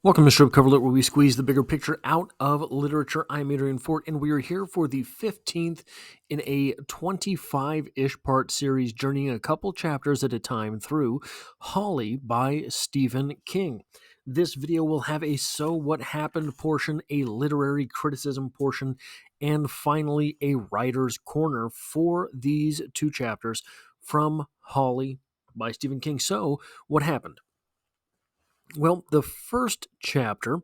Welcome to Strip Cover Lit, where we squeeze the bigger picture out of literature. I'm Adrian Fort, and we are here for the 15th in a 25-ish part series, journeying a couple chapters at a time through Holly by Stephen King. This video will have a So What Happened portion, a literary criticism portion, and finally a writer's corner for these two chapters from Holly by Stephen King. So, what happened? Well, the first chapter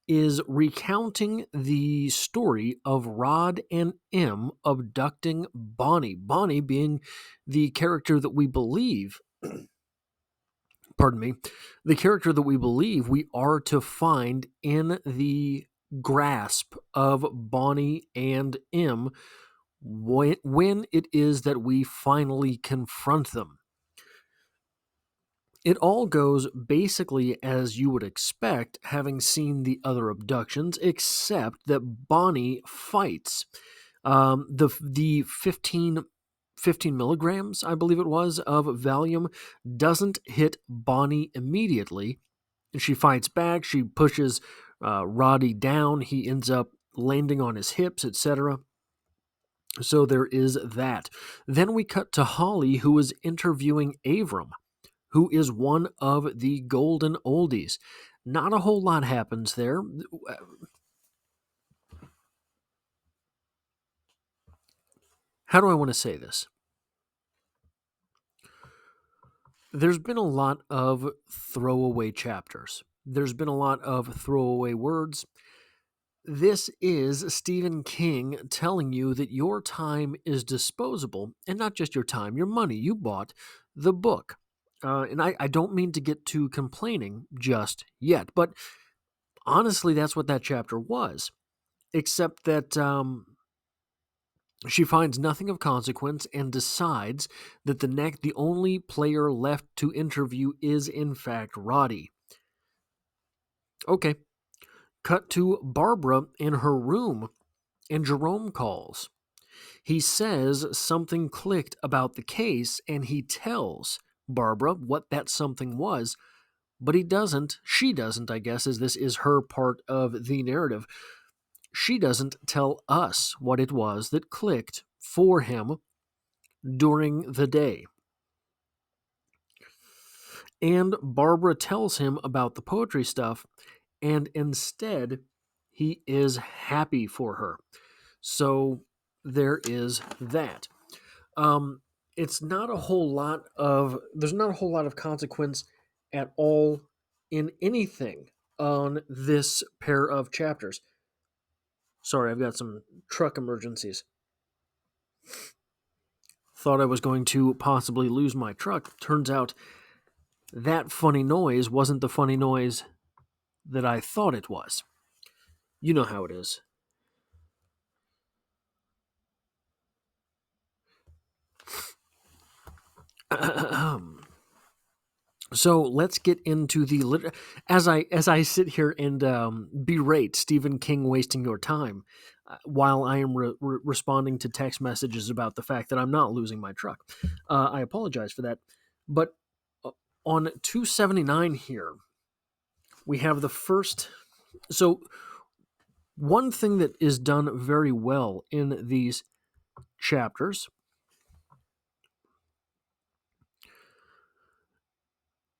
is recounting the story of Rod and M abducting Bonnie. Bonnie being the character that we believe, pardon me, the character that we believe we are to find in the grasp of Bonnie and M when it is that we finally confront them. It all goes basically as you would expect, having seen the other abductions, except that Bonnie fights. The 15 milligrams, I believe it was, of Valium doesn't hit Bonnie immediately. She fights back. She pushes Roddy down. He ends up landing on his hips, etc. So there is that. Then we cut to Holly, who is interviewing Avram, who is one of the golden oldies. Not a whole lot happens there. How do I want to say this? There's been a lot of throwaway chapters. There's been a lot of throwaway words. This is Stephen King telling you that your time is disposable, and not just your time, your money. You bought the book. And I don't mean to get too complaining just yet, but honestly, that's what that chapter was. Except that she finds nothing of consequence and decides that the only player left to interview is in fact Roddy. Okay. Cut to Barbara in her room, and Jerome calls. He says something clicked about the case, and he tells Barbara what that something was, but she doesn't, I guess, as this is her part of the narrative. She doesn't tell us what it was that clicked for him during the day. And Barbara tells him about the poetry stuff, and instead, he is happy for her. So there is that. It's not a whole lot of there's not a whole lot of consequence at all in anything on this pair of chapters. Sorry, I've got some truck emergencies. Thought I was going to possibly lose my truck. Turns out that funny noise wasn't the funny noise that I thought it was. You know how it is. So let's get into the as I sit here and berate Stephen King wasting your time while I am responding to text messages about the fact that I'm not losing my truck. I apologize for that, but on 279 here we have the first. So one thing that is done very well in these chapters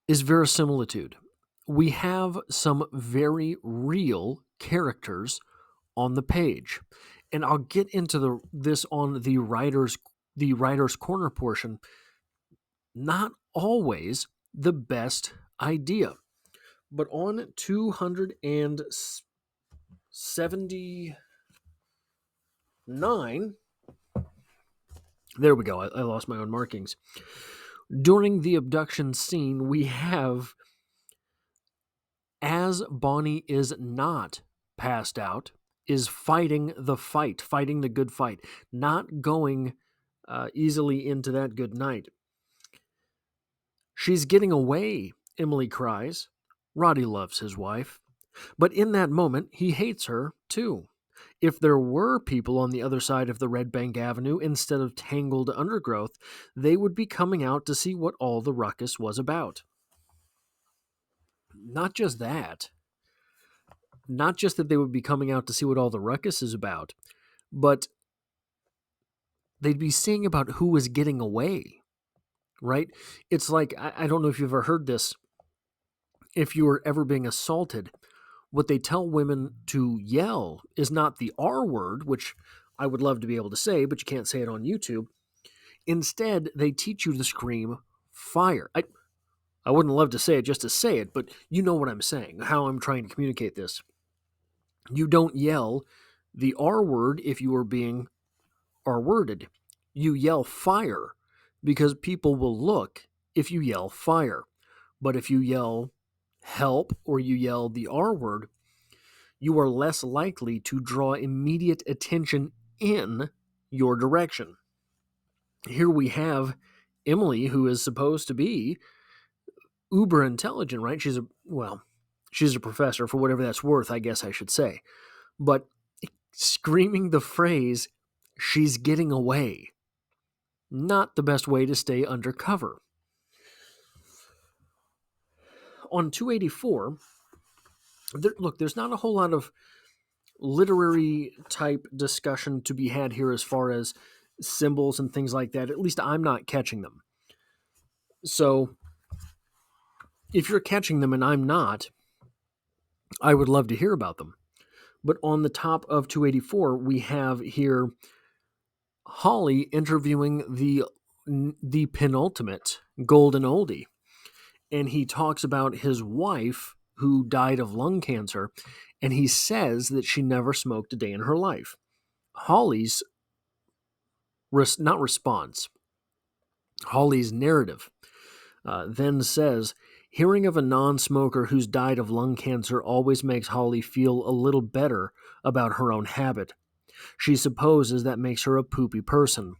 is verisimilitude. We have some very real characters on the page, and I'll get into this on the writer's corner portion. Not always the best idea, but on 279, there we go. I lost my own markings. During the abduction scene, we have, as Bonnie is not passed out, is fighting the good fight, not going easily into that good night. She's getting away, Emily cries. Roddy loves his wife. But in that moment, he hates her too. If there were people on the other side of the Red Bank Avenue instead of tangled undergrowth, they would be coming out to see what all the ruckus was about. Not just that. Not just that they would be coming out to see what all the ruckus is about, but they'd be seeing about who was getting away, right? It's like, I don't know if you've ever heard this. If you were ever being assaulted, what they tell women to yell is not the R word, which I would love to be able to say, but you can't say it on YouTube. Instead, they teach you to scream fire. I wouldn't love to say it just to say it, but you know what I'm saying, how I'm trying to communicate this. You don't yell the R word if you are being R worded. You yell fire because people will look if you yell fire. But if you yell help or you yell the R word, you are less likely to draw immediate attention in your direction. Here we have Emily, who is supposed to be uber intelligent, right? She's a professor, for whatever that's worth, I guess I should say. But screaming the phrase, she's getting away, not the best way to stay undercover. On 284, there's not a whole lot of literary type discussion to be had here as far as symbols and things like that. At least I'm not catching them. So if you're catching them and I'm not, I would love to hear about them. But on the top of 284, we have here Holly interviewing the penultimate golden oldie. And he talks about his wife who died of lung cancer, and he says that she never smoked a day in her life. Holly's Holly's narrative then says, hearing of a non-smoker who's died of lung cancer always makes Holly feel a little better about her own habit. She supposes that makes her a poopy person.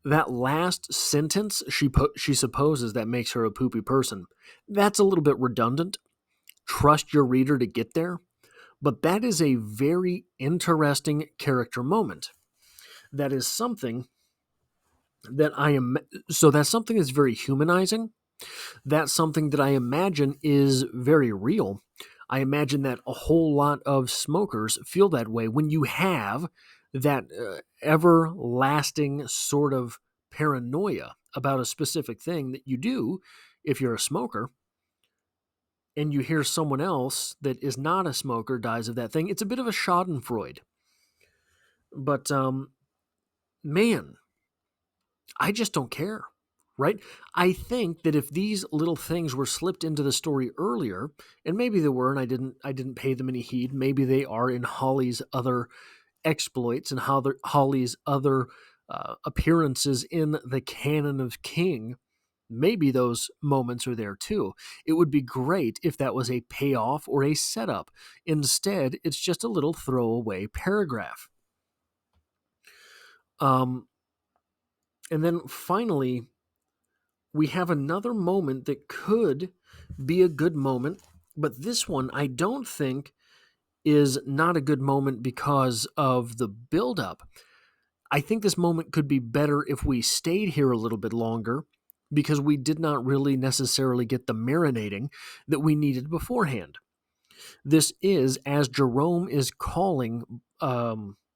That last sentence, she supposes that makes her a poopy person. That's a little bit redundant. Trust your reader to get there. But that is a very interesting character moment. That is something that that's something that's very humanizing. That's something that I imagine is very real. I imagine that a whole lot of smokers feel that way when you have that everlasting sort of paranoia about a specific thing that you do if you're a smoker, and you hear someone else that is not a smoker dies of that thing. It's a bit of a schadenfreude. But man, I just don't care, right? I think that if these little things were slipped into the story earlier, and maybe they were, and I didn't pay them any heed. Maybe they are in Holly's other exploits and Holly's other appearances in the canon of King. Maybe those moments are there too. It would be great if that was a payoff or a setup. Instead, it's just a little throwaway paragraph. And then finally, we have another moment that could be a good moment, but this one I don't think is not a good moment because of the buildup. I think this moment could be better if we stayed here a little bit longer because we did not really necessarily get the marinating that we needed beforehand. This is as Jerome is calling Barbara.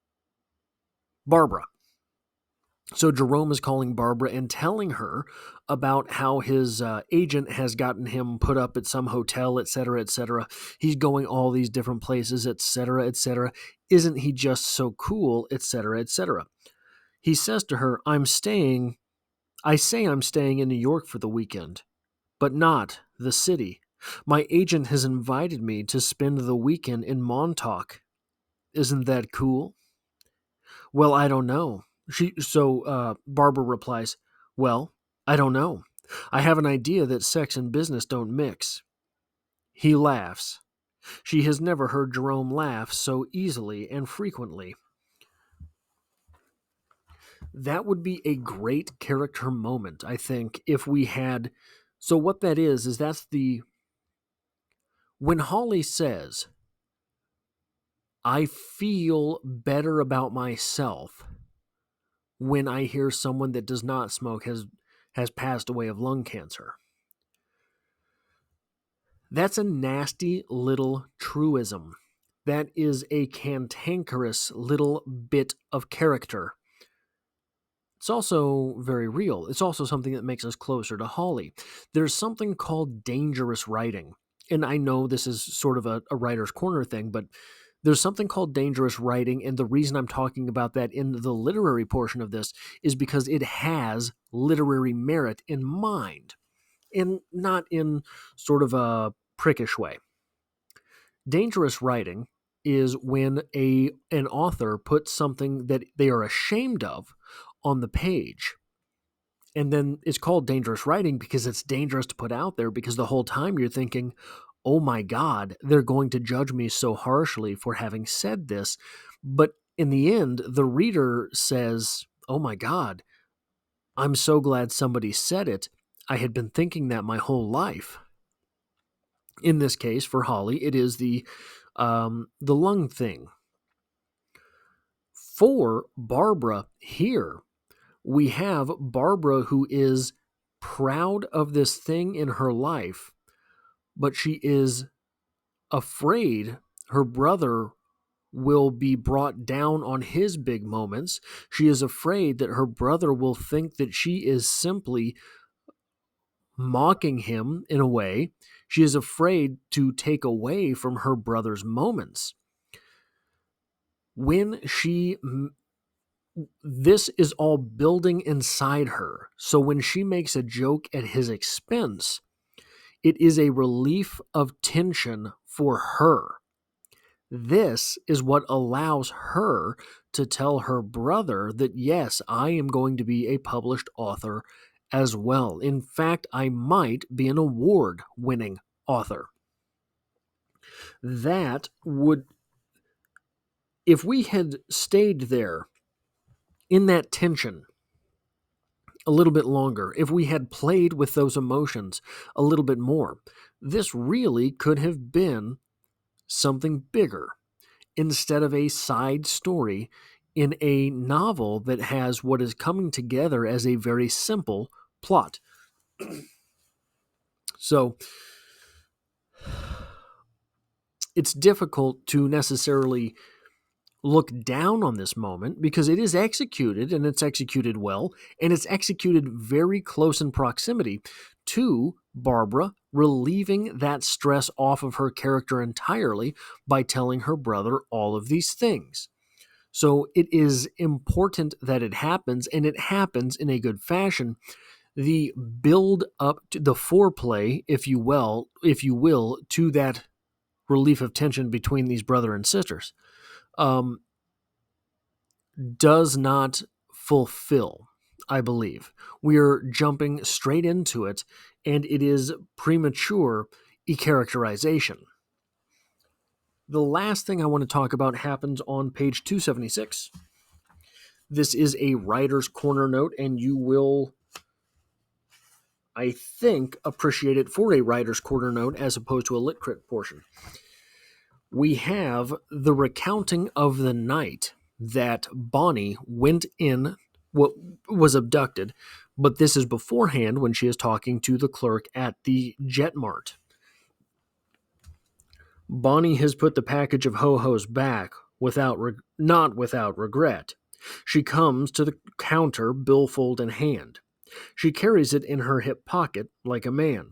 So Jerome is calling Barbara and telling her about how his agent has gotten him put up at some hotel, etc., etc. He's going all these different places, etc., etc. Isn't he just so cool, etc., etc.? He says to her, I say I'm staying in New York for the weekend, but not the city. My agent has invited me to spend the weekend in Montauk. Isn't that cool? Well, I don't know. Barbara replies, well, I don't know. I have an idea that sex and business don't mix. He laughs. She has never heard Jerome laugh so easily and frequently. That would be a great character moment, I think, if we had. So what that is when Holly says, I feel better about myself when I hear someone that does not smoke has passed away of lung cancer. That's a nasty little truism. That is a cantankerous little bit of character. It's also very real. It's also something that makes us closer to Holly. There's something called dangerous writing. And I know this is sort of a writer's corner thing, but there's something called dangerous writing. And the reason I'm talking about that in the literary portion of this is because it has literary merit in mind and not in sort of a prickish way. Dangerous writing is when an author puts something that they are ashamed of on the page. And then it's called dangerous writing because it's dangerous to put out there, because the whole time you're thinking, oh my God, they're going to judge me so harshly for having said this. But in the end, the reader says, oh my God, I'm so glad somebody said it. I had been thinking that my whole life. In this case, for Holly, it is the lung thing. For Barbara here, we have Barbara who is proud of this thing in her life, but she is afraid her brother will be brought down on his big moments. She is afraid that her brother will think that she is simply mocking him in a way. She is afraid to take away from her brother's moments. When this is all building inside her. So when she makes a joke at his expense, it is a relief of tension for her. This is what allows her to tell her brother that, yes, I am going to be a published author as well. In fact, I might be an award-winning author. That would, if we had stayed there in that tension a little bit longer, if we had played with those emotions a little bit more, this really could have been something bigger instead of a side story in a novel that has what is coming together as a very simple plot. So it's difficult to necessarily look down on this moment because it is executed, and it's executed well, and it's executed very close in proximity to Barbara relieving that stress off of her character entirely by telling her brother all of these things. So it is important that it happens, and it happens in a good fashion. The build up to the foreplay, if you will, to that relief of tension between these brother and sisters, does not fulfill, I believe. We're jumping straight into it, and it is premature characterization. The last thing I want to talk about happens on page 276. This is a writer's corner note, and you will, I think, appreciate it for a writer's corner note as opposed to a lit crit portion. We have the recounting of the night that Bonnie went in, what was abducted, but this is beforehand when she is talking to the clerk at the Jet Mart. Bonnie has put the package of ho-hos back not without regret. She comes to the counter, billfold in hand. She carries it in her hip pocket like a man.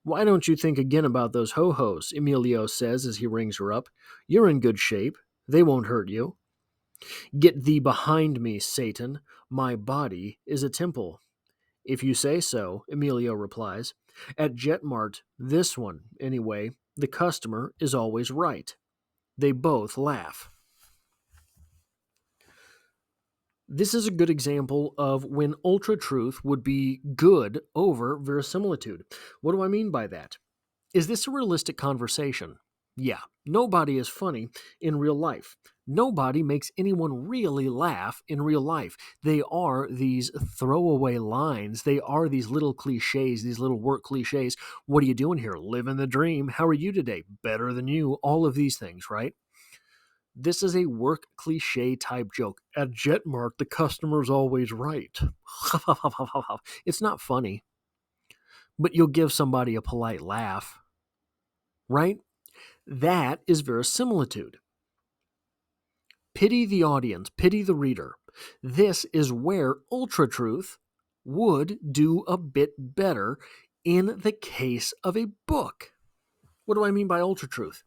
Why don't you think again about those ho-hos? Emilio says as he rings her up. You're in good shape. They won't hurt you. Get thee behind me, Satan. My body is a temple. If you say so, Emilio replies. At Jetmart, this one, anyway, the customer is always right. They both laugh. This is a good example of when ultra-truth would be good over verisimilitude. What do I mean by that? Is this a realistic conversation? Yeah, nobody is funny in real life. Nobody makes anyone really laugh in real life. They are these throwaway lines. They are these little cliches, these little work cliches. What are you doing here? Living the dream. How are you today? Better than you. All of these things, right? This is a work cliche type joke. At Jetmart, the customer's always right. It's not funny, but you'll give somebody a polite laugh. right? That is verisimilitude. Pity the audience, pity the reader. This is where ultra truth would do a bit better in the case of a book. What do I mean by ultra truth?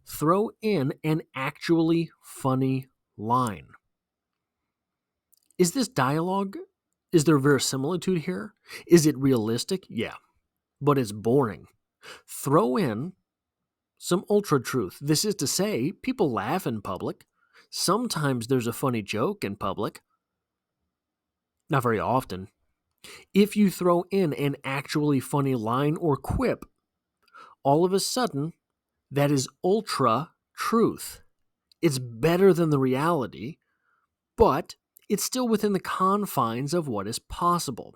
Throw in an actually funny line. Is this dialogue? Is there verisimilitude here? Is it realistic? Yeah, but it's boring. Throw in some ultra truth. This is to say, people laugh in public. Sometimes there's a funny joke in public. Not very often. If you throw in an actually funny line or quip, all of a sudden, that is ultra truth. It's better than the reality, but it's still within the confines of what is possible.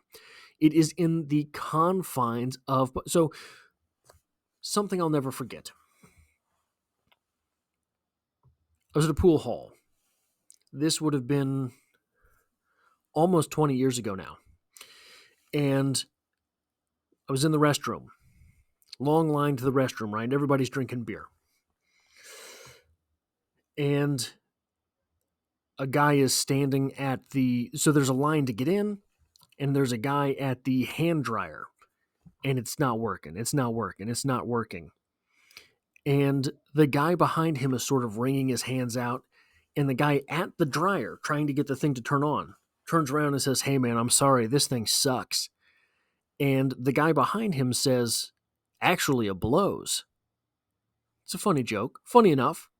It is in the confines of... So, something I'll never forget. I was at a pool hall. This would have been almost 20 years ago now. And I was in the restroom. Long line to the restroom, right? Everybody's drinking beer. And a guy is standing at the... So there's a line to get in, and there's a guy at the hand dryer. And it's not working. It's not working. It's not working. And the guy behind him is sort of wringing his hands out. And the guy at the dryer, trying to get the thing to turn on, turns around and says, "Hey, man, I'm sorry. This thing sucks." And the guy behind him says, "Actually, it blows." It's a funny joke. Funny enough.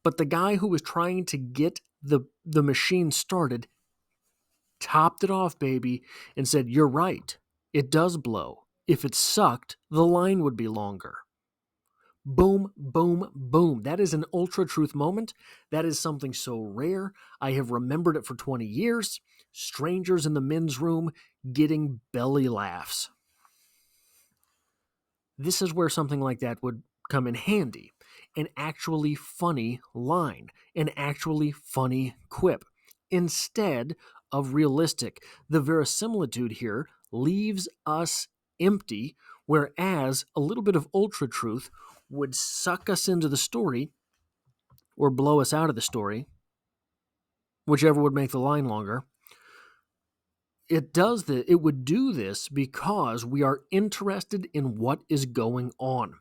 But the guy who was trying to get the machine started topped it off, baby, and said, "You're right. It does blow. If it sucked, the line would be longer." Boom, boom, boom. That is an ultra truth moment. That is something so rare. I have remembered it for 20 years. Strangers in the men's room getting belly laughs. This is where something like that would come in handy. An actually funny line, an actually funny quip, instead of realistic. The verisimilitude here leaves us empty, whereas a little bit of ultra truth would suck us into the story or blow us out of the story, whichever would make the line longer. It would do this because we are interested in what is going on.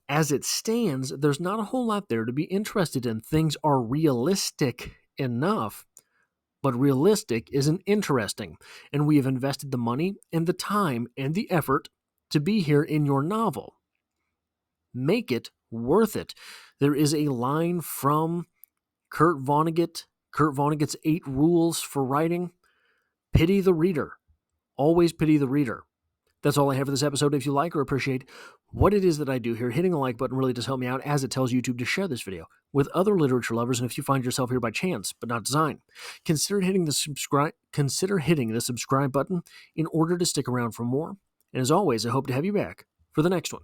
As it stands, there's not a whole lot there to be interested in. Things are realistic enough, but realistic isn't interesting. And we have invested the money and the time and the effort to be here in your novel. Make it worth it. There is a line from Kurt Vonnegut's 8 rules for writing. Pity the reader. Always pity the reader. That's all I have for this episode. If you like or appreciate what it is that I do here, hitting the like button really does help me out, as it tells YouTube to share this video with other literature lovers. And if you find yourself here by chance, but not design, consider hitting the subscribe button in order to stick around for more. And as always, I hope to have you back for the next one.